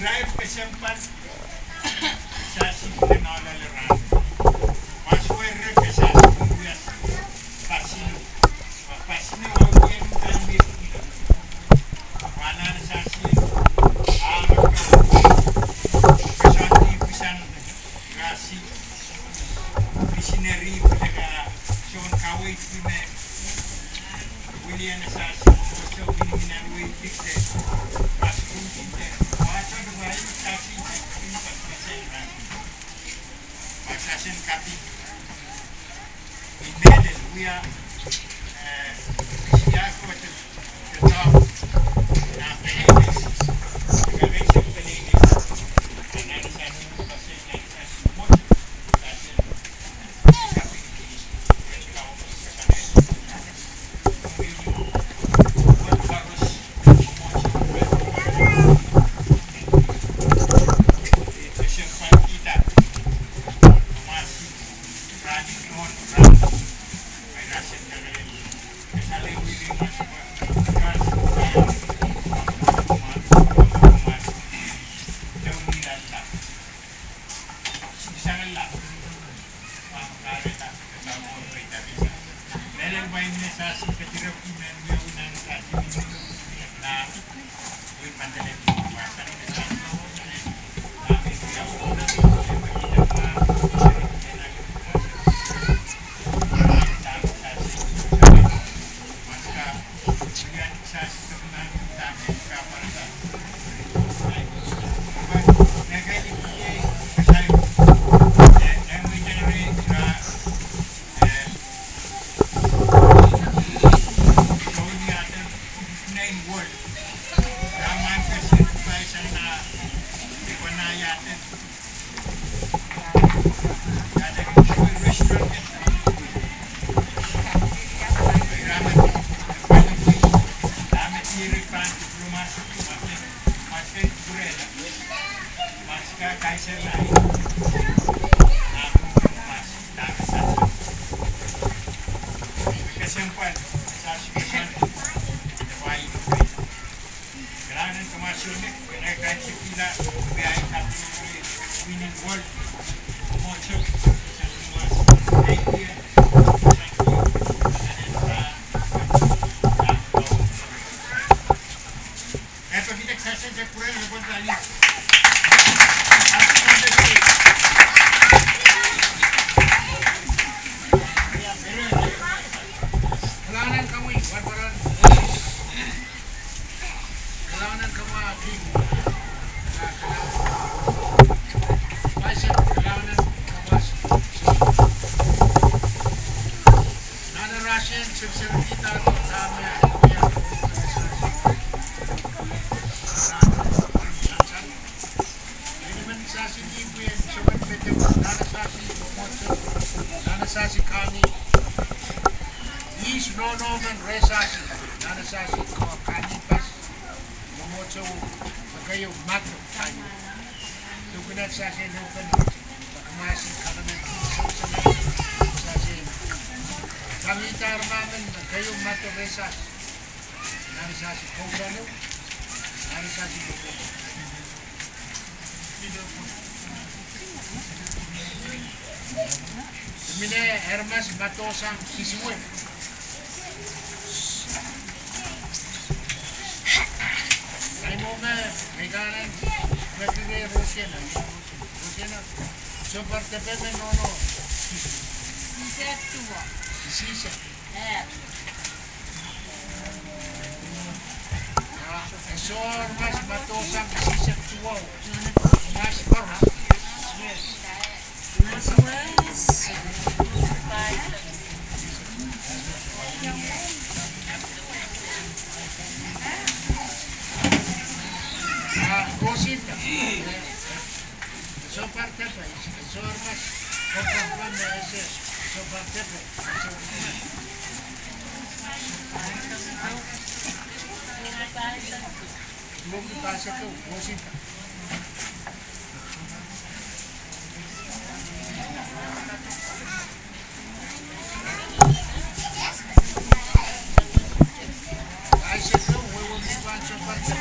Drive kesempat sa sinala leran. Paswere kesa bias pasino. Pasino wawin kami mana sa sin kesati pisan rasi visionary pelaga Sean Kawai time William sa so bininan we fikte pasung kinte wacha dubai kasi ini pasien kati imele we are ya ko te top na penis gavete penis anan sa pasien na smot pasien kati Hermes Matosang Kiswe. Ay mo nga, may kanan, nagkigay Rosena. Rosena, so parte pepe no. Sisa. So Hermes Matosang Sisa tuwa. Mas para. Yes. Cosita. So parte pues, so más conforme ese, so parte pues. Lo que pasa que cosita. Ahí se fue un huevo de pancho parte.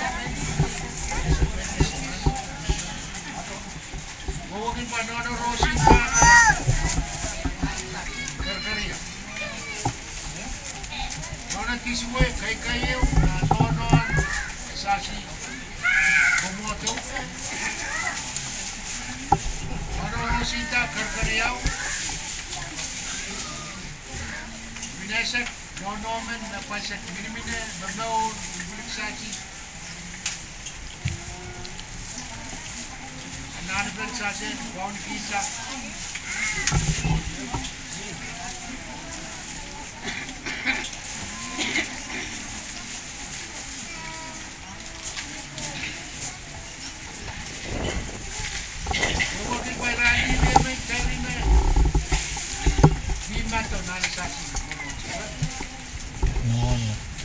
Nono Rosita Karkaria. Nono Tiswe kay kayo Nono Sashi Kumoto. Nono Rosita Karkaria. Minasek Nono men napasek minimine Nono Sashi. Nanabel Sashi Bon Pizza.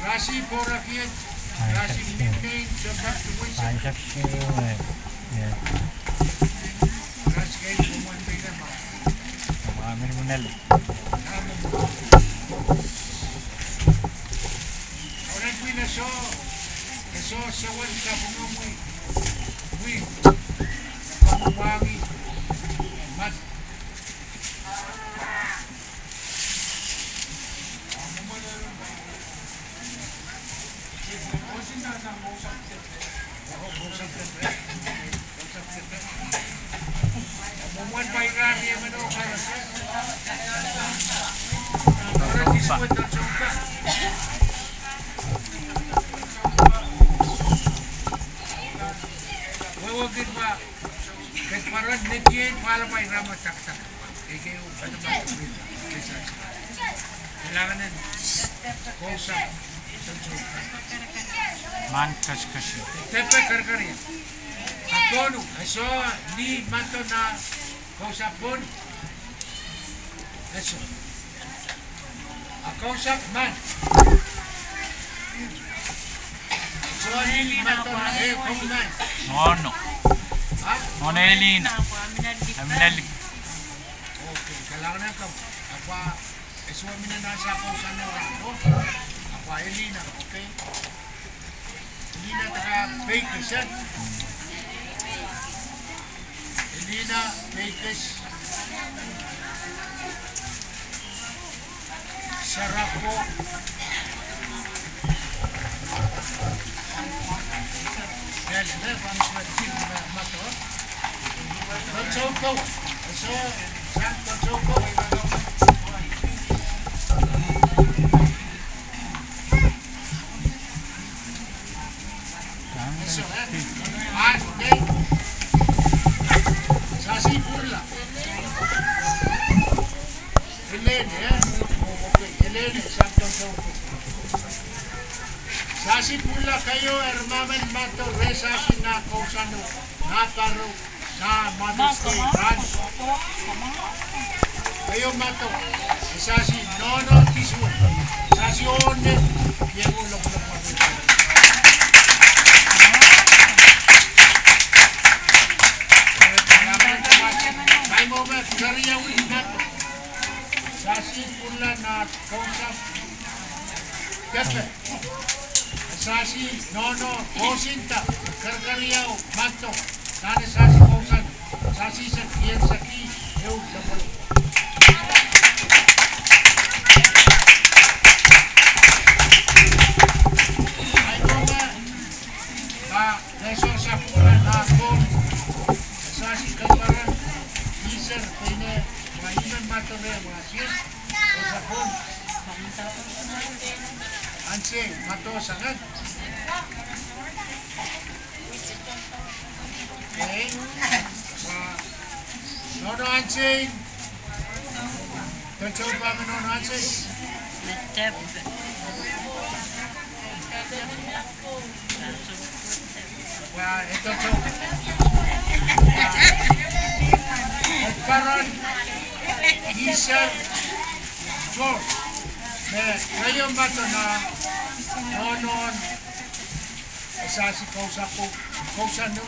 Rasi Borakian, Rasi nickname, Shabbat to Windsor. Rasi kayo kumuhan pa yun naman. Amin mo na. Orang ko na so sawan ka pumamoy. Uy, nakamuwangi. Mat. Mumuan pa yung rami yung ano para siya. Orang disipot ng sungka. Wawagin ba? Kahit parang netiyen, pala pa yung rama tak-tak. Eh kayo, ano ba ito? Kailangan na kausap ng sungka. Mankas kasi. Tepe karkarya. Akonu, eso ni mato na kausapon. Eso. Akausap man. So ni mato na kauman. Nono. Ha? Nono Elina. Aminal. Okay, kailangan na ka. Apa, eso mina nasa kausan na rano. Apa Elina, okay? Elina taka bakers yan. Elina bakers. Sarap po. Yan, vamos a decir mato. Tonchoko. Eso, San Tonchoko. Eso, okay. Sasi Purla. Elene, okay. Elene, San Tonchoko. Sasi Purla kayo, hermamen mato, resa na kausano, nakaro, na Mother's Day brunch. Kayo mato, sasi nono tiswa, sasi one, yung ulog-ulog mato. May moment, kariya ulit nato. Sasi Purla na kausap, Tepe. Sasi Nono Kosinta Karkariyaw Mato Nane Sasi Kosan Sasi Sakien Saki Eu Dapalo Ay Noma Ba Neso Sapura Na Kom Sasi Kamparan Iser Pene Mahiman Mato Re Wasis O Sapon Ansing Mato Sangat Okay. Nono Ansing. Don't you remember Nono Ansing? Well, ito to. Karon Isang George. Ngayon ba ito na noon sasi kausa ko kausa no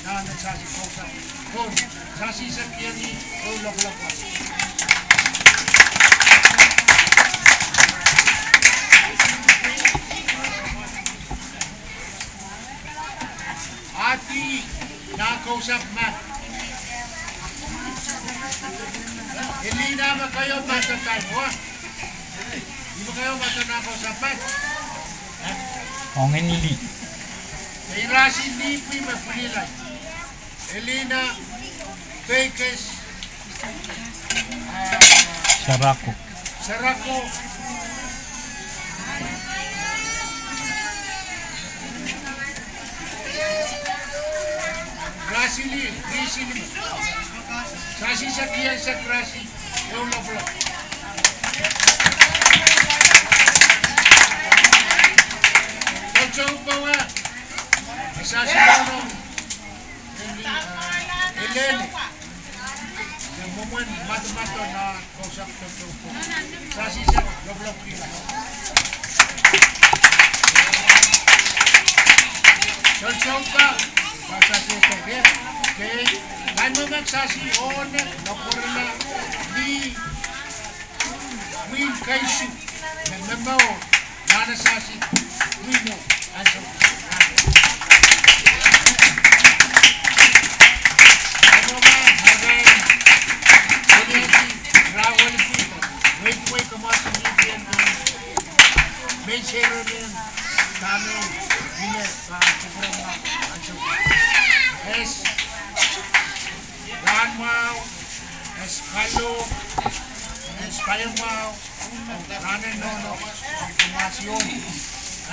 na nagsasi kausa kon sasi sa kiyani ulog-log ati na kausap na Hindi naman kayo matatalo, ha? Hindi ba kayo matanakaw sa pat? Ongenli. Kay Rasi Lipi Mapilay. Elina Pekes Sarako. Sarako Rasili Sasi Sakian Sakrasi Eula Bla Kocok bawa Sasi Bono Eleni yang momen mata-mata na kausap tentang Sasi Sak Goblok Kila Kocok ba Sasi Sakian Okay, kan magsasi onek naporna di Win Kaisu membawa mana sasi Wino asal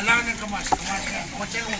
Kailangan ng kamas. Kamas yan. Kotse mo.